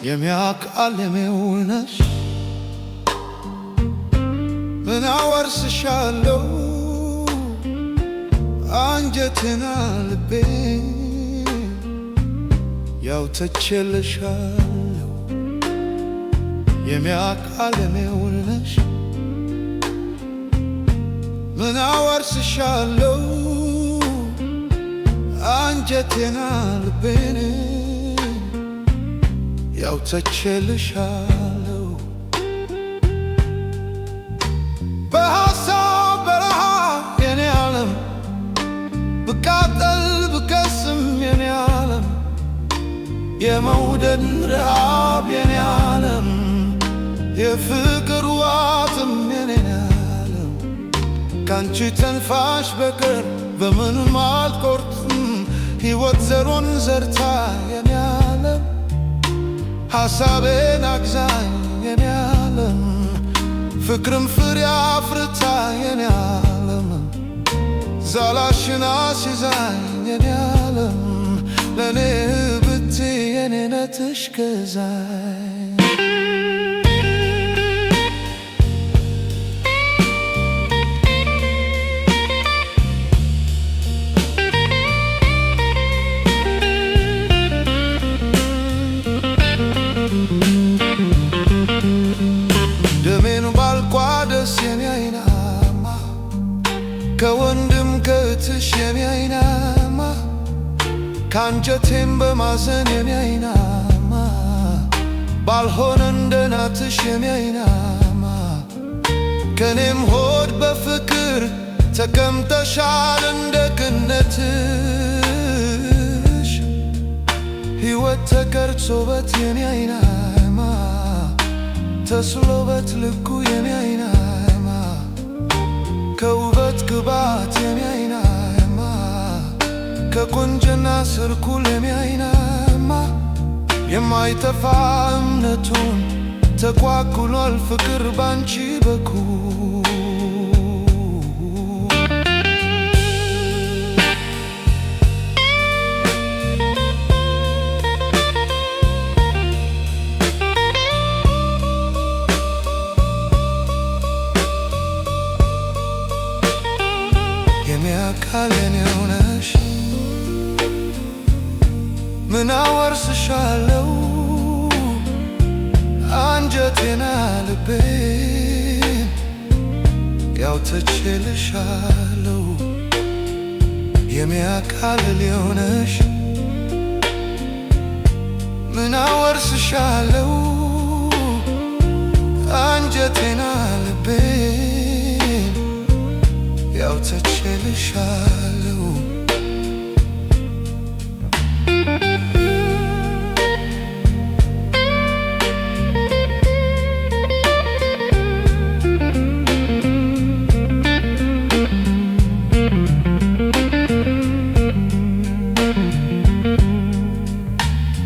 የሚያቃልሜውነሽ ምን አወርስሻለሁ አንጀቴና ልቤን ያው ተቼልሻለሁ የሚያቃልሜውነሽ ምን አወርስሻለሁ አንጀቴና ልቤን ያው ተቼልሻለሁ በሐሳብ በረሃ የኔ ዓለም ብቃጠል ብከስም የኔ ዓለም የመውደድ ረሃብ የኔ ዓለም የፍቅር ዋጥም የኔ ዓለም ካንቺ ተንፋሽ በቀር በምንም አልቆርጥም ሕይወት ዘሮን ዘርታ የኔ ዓለም ሐሳቤን አግዛኝ የኔ ዓለም ፍቅርም ፍሬ አፍርታ የኔ ዓለም ዛላሽን አስይዛኝ የኔ ዓለም ለኔ ብትይ የኔ ነትሽ ገዛኝ ደሜን ባልቋደስ የኔ አይናማ ከወንድም ከእህትሽ የኔ አይናማ ካንጀቴም በማዘን የኔ አይናማ ባልሆነ እንደ ናትሽ የኔ አይናማ ከኔም ሆድ በፍቅር ተቀምጠሻል እንደ ገነትሽ ሕይወት ተቀርጾበት የኔ አይናማ ተስሎበት ልኩ የኔ አይናማ ከውበት ግባት የኔ አይናማ ከቁንጅና ስርኩል የኔ አይናማ የማይጠፋ እምነቱን ተኳኩሏል ፍቅር ባንቺ በኩል የሚያቃልሜው ነሽ ምን አወርስሻለሁ አንጀቴና ልቤን ያው ተቼልሻለሁ የሚያቃልሜው ነሽ ምን አወርስሻለሁ አንጀቴና ልቤን ያው ተቼልሻለሁ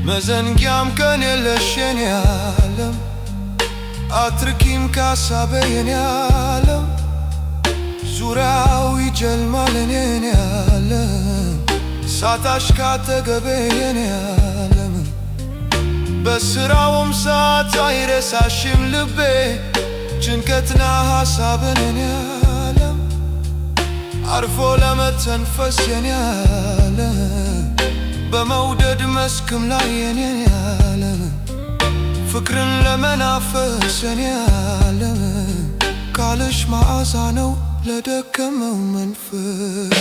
መዘንጊያም ቀን የለሽ የኔ ዓለም አትርቂም ካሳቤ የኔ ዓለም ዙሪያው ይጨልማል የኔ ዓለም ሳታሽ ካጠገቤ የኔ ዓለም በስራውም ሰዓት አይረሳሽም ልቤ ጭንቀትና ሐሳብን የኔ ዓለም አርፎ ለመተንፈስ የኔ ዓለም በመውደድ መስክም ላይ የኔ ዓለም ፍቅርን ለመናፈስ የኔ ዓለም ቃልሽ መዓዛ ነው ለደከመው መንፈስ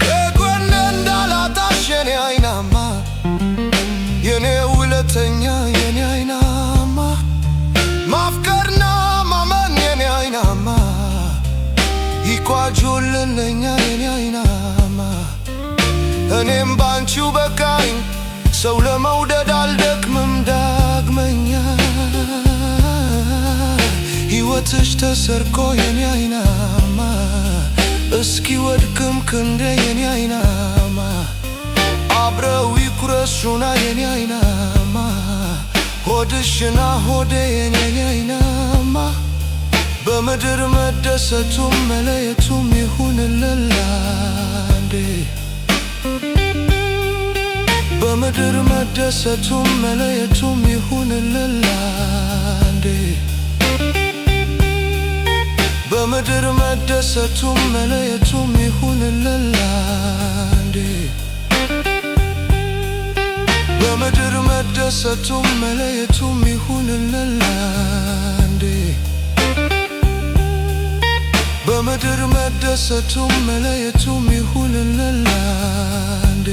ከጎኔ እንዳላጣሽ የኔ አይናማ የኔ ውለተኛ የኔ አይናማ ማፍቀርና ማመን የኔ አይናማ ይቋጆልለኛ የኔ አይናማ እኔም ባንቺው በቃኝ ሰው ለመውደድ አልደክምም ዳግመኛ ሕይወትሽ ተሰርቆ የኔ አይናማ እስኪ ወድቅም ክንዴ የኔ አይናማ አብረው ይኩረሱና የኔ አይናማ ሆድሽና ሆዴ የኔ አይናማ በምድር መደሰቱም መለየቱም ይሁንልን አንዴ በምድር መደሰቱም መለየቱም ይሁንልን አንዴ በምድር መደሰቱም መለየቱም ይሁንልን አንዴ በምድር መደሰቱም መለየቱም ይሁንልን አንዴ በምድር መደሰቱም መለየቱም ይሁንልን አንዴ